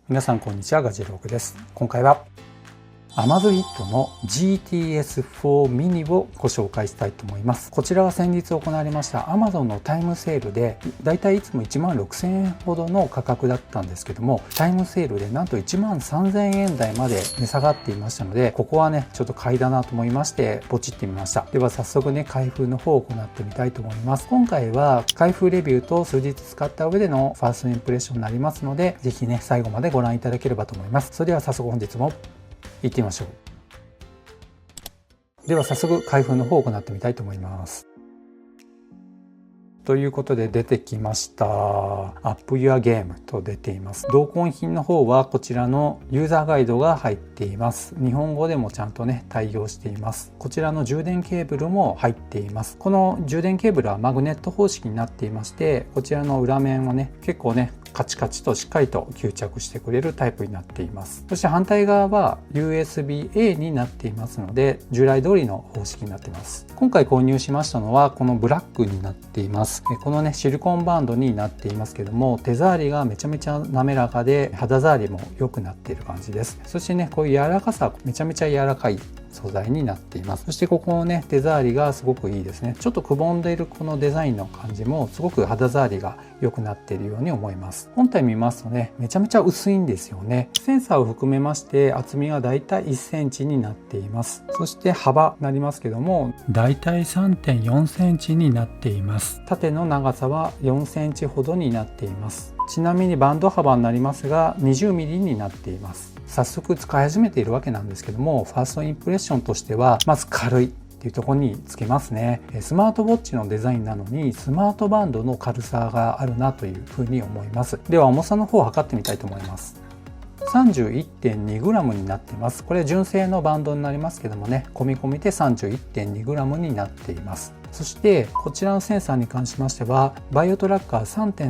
皆さんこんにちは、ガジェログです。今回は Amazfit の GTS4 mini をご紹介したいと思います。こちらは先日行われました Amazon のタイムセールでだいたいいつも16,000円ほどの価格だったんですけども、タイムセールでなんと13,000円台まで値下がっていましたので、ここはねちょっと買いだなと思いましてポチってみました。では早速ね開封の方を行ってみたいと思います。今回は開封レビューと数日使った上でのファーストインプレッションになりますので、ぜひね最後までご覧いただければと思います。それでは早速本日も行ってみましょう。では早速開封の方を行ってみたいと思います。ということで出てきました。Up Your Game と出ています。同梱品の方はこちらのユーザーガイドが入っています。日本語でもちゃんとね対応しています。こちらの充電ケーブルも入っています。この充電ケーブルはマグネット方式になっていまして、こちらの裏面はね結構ねカチカチとしっかりと吸着してくれるタイプになっています。そして反対側は USB-A になっていますので、従来通りの方式になっています。今回購入しましたのはこのブラックになっています。このねシリコンバンドになっていますけども、手触りがめちゃめちゃ滑らかで肌触りも良くなっている感じです。そしてねこういう柔らかさ、めちゃめちゃ柔らかい素材になっています。そしてここのね手触りがすごくいいですね。ちょっとくぼんでいるこのデザインの感じもすごく肌触りが良くなっているように思います。本体見ますとねめちゃめちゃ薄いんですよね。センサーを含めまして厚みはだいたい1センチになっています。そして幅になりますけどもだいたい 3.4 センチになっています。縦の長さは4センチほどになっています。ちなみにバンド幅になりますが 20mm になっています。早速使い始めているわけなんですけども、ファーストインプレッションとしてはまず軽いっていうところにつけますね。スマートウォッチのデザインなのにスマートバンドの軽さがあるなというふうに思います。では重さの方を測ってみたいと思います。31.2g になっています。これ純正のバンドになりますけどもね、込み込みで 31.2g になっています。そしてこちらのセンサーに関しましてはバイオトラッカー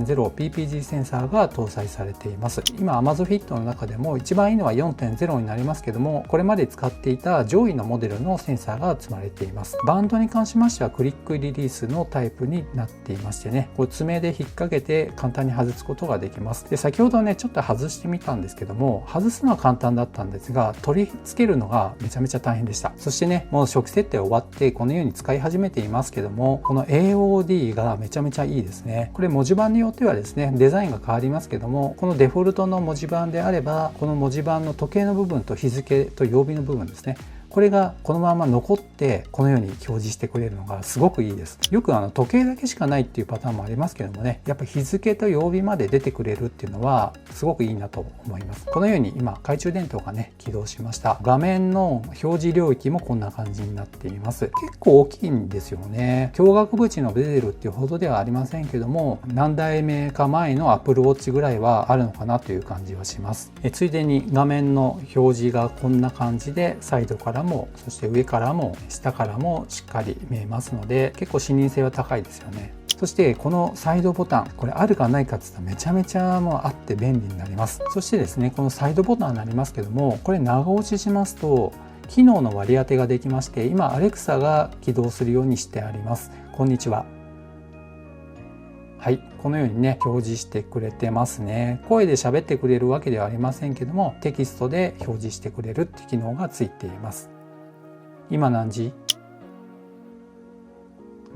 3.0PPG センサーが搭載されています。今 Amazfit の中でも一番いいのは 4.0 になりますけども、これまで使っていた上位のモデルのセンサーが積まれています。バンドに関しましてはクリックリリースのタイプになっていましてね、こう爪で引っ掛けて簡単に外すことができます。で先ほどねちょっと外してみたんですけども、外すのは簡単だったんですが取り付けるのがめちゃめちゃ大変でした。そしてねもう初期設定終わってこのように使い始めていますけども、この AOD がめちゃめちゃいいですね。これ文字盤によってはですねデザインが変わりますけども、このデフォルトの文字盤であればこの文字盤の時計の部分と日付と曜日の部分ですね、これがこのまま残ってこのように表示してくれるのがすごくいいです。よく時計だけしかないっていうパターンもありますけどもね、やっぱ日付と曜日まで出てくれるっていうのはすごくいいなと思います。このように今懐中電灯がね起動しました。画面の表示領域もこんな感じになっています。結構大きいんですよね。驚愕縁のベゼルっていうほどではありませんけども、何代目か前の Apple Watch ぐらいはあるのかなという感じはします。ついでに画面の表示がこんな感じでサイドからもそして上からも下からもしっかり見えますので、結構視認性は高いですよね。そしてこのサイドボタン、これあるかないかって言ったらめちゃめちゃもうあって便利になります。そしてですねこのサイドボタンになりますけども、これ長押ししますと機能の割り当てができまして、今 Alexa が起動するようにしてあります。こんにちは。はい、このようにね表示してくれてますね。声で喋ってくれるわけではありませんけども、テキストで表示してくれるっていう機能がついています。今何時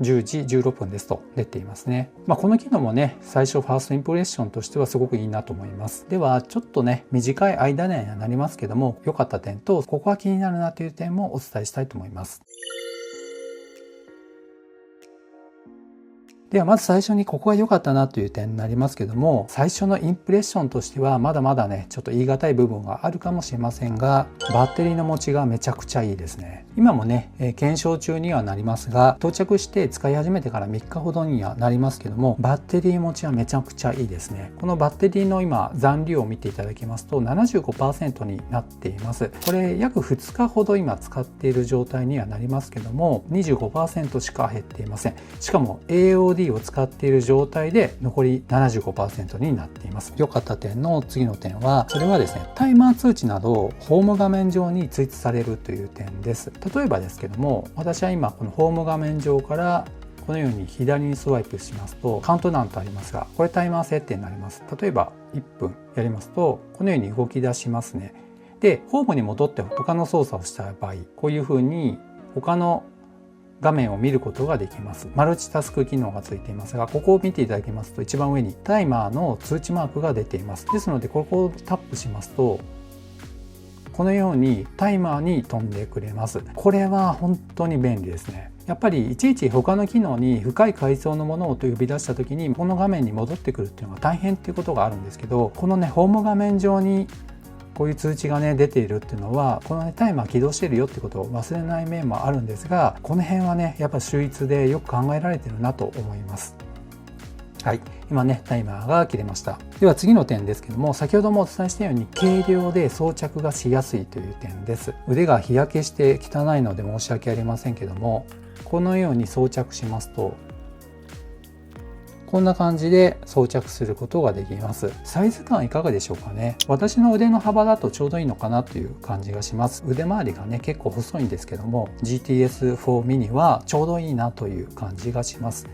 ？10時16分ですと出ていますね。この機能もね最初ファーストインプレッションとしてはすごくいいなと思います。ではちょっとね短い間にはなりますけども、良かった点とここが気になるなという点もお伝えしたいと思います。ではまず最初にここが良かったなという点になりますけども、最初のインプレッションとしてはまだまだねちょっと言い難い部分があるかもしれませんが、バッテリーの持ちがめちゃくちゃいいですね。今もね検証中にはなりますが、到着して使い始めてから3日ほどにはなりますけども、バッテリー持ちはめちゃくちゃいいですね。このバッテリーの今残量を見ていただきますと 75% になっています。これ約2日ほど今使っている状態にはなりますけども 25% しか減っていません。しかも AOD を使っている状態で残り 75% になっています。良かった点の次の点は、それはですねタイマー通知などホーム画面上に追知されるという点です。例えばですけども、私は今このホーム画面上からこのように左にスワイプしますとカウントダウンとありますが、これタイマー設定になります。例えば1分やりますとこのように動き出しますね。でホームに戻って他の操作をした場合こういうふうに他の画面を見ることができます。マルチタスク機能がついていますが、ここを見ていただきますと一番上にタイマーの通知マークが出ています。ですのでここをタップしますとこのようにタイマーに飛んでくれます。これは本当に便利ですね。やっぱりいちいち他の機能に深い階層のものをと呼び出した時にこの画面に戻ってくるっていうのが大変っていうことがあるんですけど、このねホーム画面上にこういう通知がね出ているっていうのはこのねタイマー起動してるよってことを忘れない面もあるんですが、この辺はねやっぱ秀逸でよく考えられてるなと思います。はい、今ねタイマーが切れました。では次の点ですけども、先ほどもお伝えしたように軽量で装着がしやすいという点です。腕が日焼けして汚いので申し訳ありませんけども、このように装着しますとこんな感じで装着することができます。サイズ感いかがでしょうかね。私の腕の幅だとちょうどいいのかなという感じがします。腕周りがね結構細いんですけども GTS4 mini はちょうどいいなという感じがします。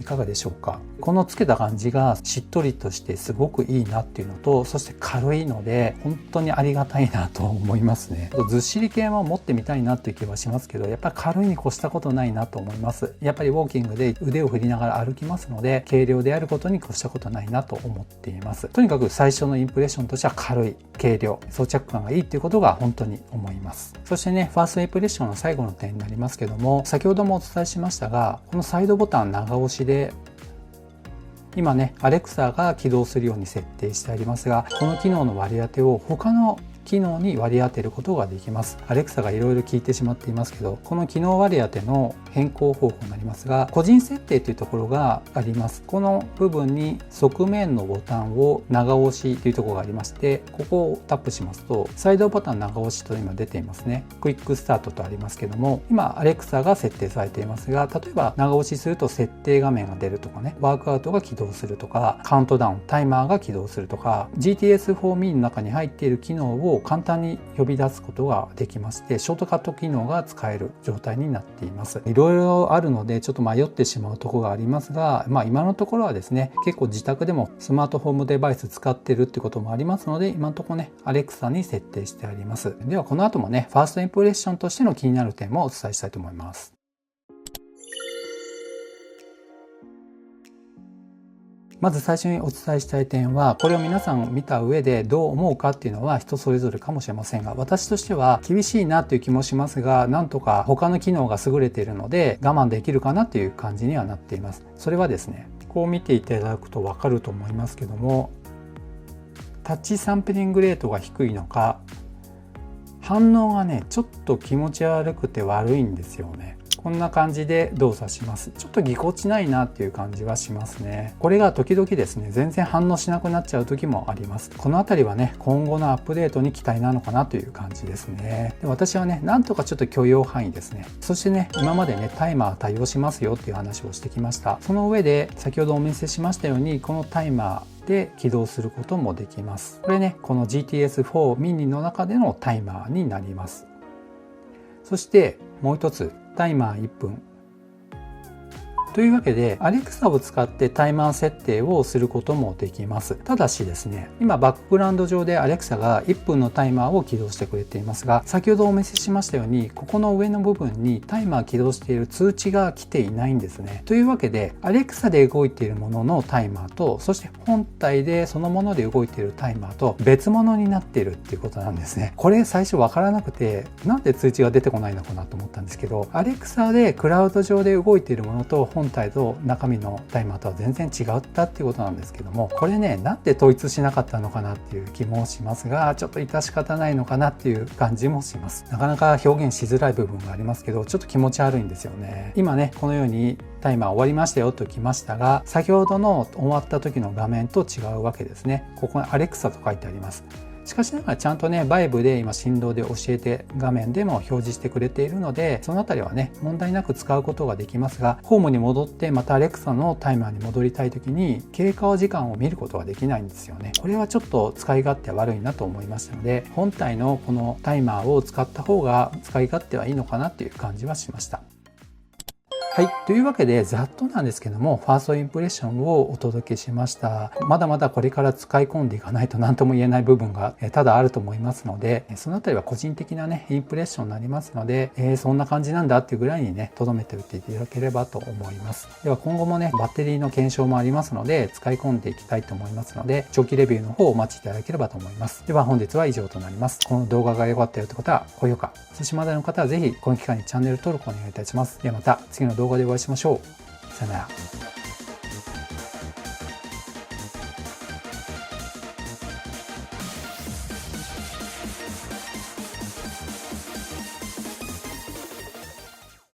いかがでしょうか。このつけた感じがしっとりとしてすごくいいなっていうのと、そして軽いので本当にありがたいなと思いますね。ずっしり系は持ってみたいなっていう気はしますけど、やっぱり軽いに越したことないなと思います。やっぱりウォーキングで腕を振りながら歩きますので軽量であることに越したことないなと思っています。とにかく最初のインプレッションとしては軽い、軽量、装着感がいいっていうことが本当に思います。そしてねファーストインプレッションの最後の点になりますけども、先ほどもお伝えしましたがこのサイドボタン長押しで今ね Alexa が起動するように設定してありますが、この機能の割り当てを他の機能に割り当てることができます。Alexa がいろいろ聞いてしまっていますけど、この機能割り当ての変更方法になりますが、個人設定というところがあります。この部分に側面のボタンを長押しというところがありまして、ここをタップしますとサイドボタン長押しと今出ていますね。クイックスタートとありますけども、今 Alexa が設定されていますが、例えば長押しすると設定画面が出るとかね、ワークアウトが起動するとか、カウントダウンタイマーが起動するとか、 GTS4 mini の中に入っている機能を簡単に呼び出すことができまして、ショートカット機能が使える状態になっています。いろいろあるのでちょっと迷ってしまうところがありますが、今のところはですね結構自宅でもスマートホームデバイス使ってるってこともありますので、今のところね Alexa に設定してあります。ではこの後もねファーストインプレッションとしての気になる点もお伝えしたいと思います。まず最初にお伝えしたい点は、これを皆さん見た上でどう思うかっていうのは人それぞれかもしれませんが、私としては厳しいなという気もしますが、なんとか他の機能が優れているので我慢できるかなという感じにはなっています。それはですね、こう見ていただくと分かると思いますけども、タッチサンプリングレートが低いのか、反応がねちょっと気持ち悪くて悪いんですよね。こんな感じで動作します。ちょっとぎこちないなっていう感じはしますね。これが時々ですね全然反応しなくなっちゃう時もあります。このあたりはね今後のアップデートに期待なのかなという感じですね。で、私はねなんとかちょっと許容範囲ですね。そしてね今までねタイマー対応しますよっていう話をしてきました。その上で先ほどお見せしましたようにこのタイマーで起動することもできます。これねこの GTS4 mini の中でのタイマーになります。そしてもう一つタイマー1分というわけで Alexa を使ってタイマー設定をすることもできます。ただしですね、今バックグラウンド上で Alexa が1分のタイマーを起動してくれていますが、先ほどお見せしましたようにここの上の部分にタイマー起動している通知が来ていないんですね。というわけで Alexa で動いているもののタイマーと、そして本体でそのもので動いているタイマーと別物になっているっていうことなんですね。これ最初わからなくて、なんで通知が出てこないのかなと思ったんですけど、 Alexa でクラウド上で動いているものと本体と中身のタイマーとは全然違ったっていうことなんですけども、これねなんで統一しなかったのかなっていう気もしますが、ちょっと致し方ないのかなっていう感じもします。なかなか表現しづらい部分がありますけど、ちょっと気持ち悪いんですよね。今ねこのようにタイマー終わりましたよときましたが、先ほどの終わった時の画面と違うわけですね。ここに Alexa と書いてあります。しかしながらちゃんとねバイブで今振動で教えて画面でも表示してくれているので、そのあたりはね問題なく使うことができますが、ホームに戻ってまた Alexa のタイマーに戻りたい時に経過時間を見ることができないんですよね。これはちょっと使い勝手悪いなと思いましたので、本体のこのタイマーを使った方が使い勝手はいいのかなっていう感じはしました。はい。というわけで、ざっとなんですけども、ファーストインプレッションをお届けしました。まだまだこれから使い込んでいかないと何とも言えない部分が多々あると思いますので、そのあたりは個人的なね、インプレッションになりますので、そんな感じなんだっていうぐらいにね、留めておいていただければと思います。では今後もね、バッテリーの検証もありますので、使い込んでいきたいと思いますので、長期レビューの方をお待ちいただければと思います。では本日は以上となります。この動画が良かったよって方は高評価、そしてまだの方はぜひこの機会にチャンネル登録をお願いいたします。ではまた次の動画でお会いしましょう。さよなら。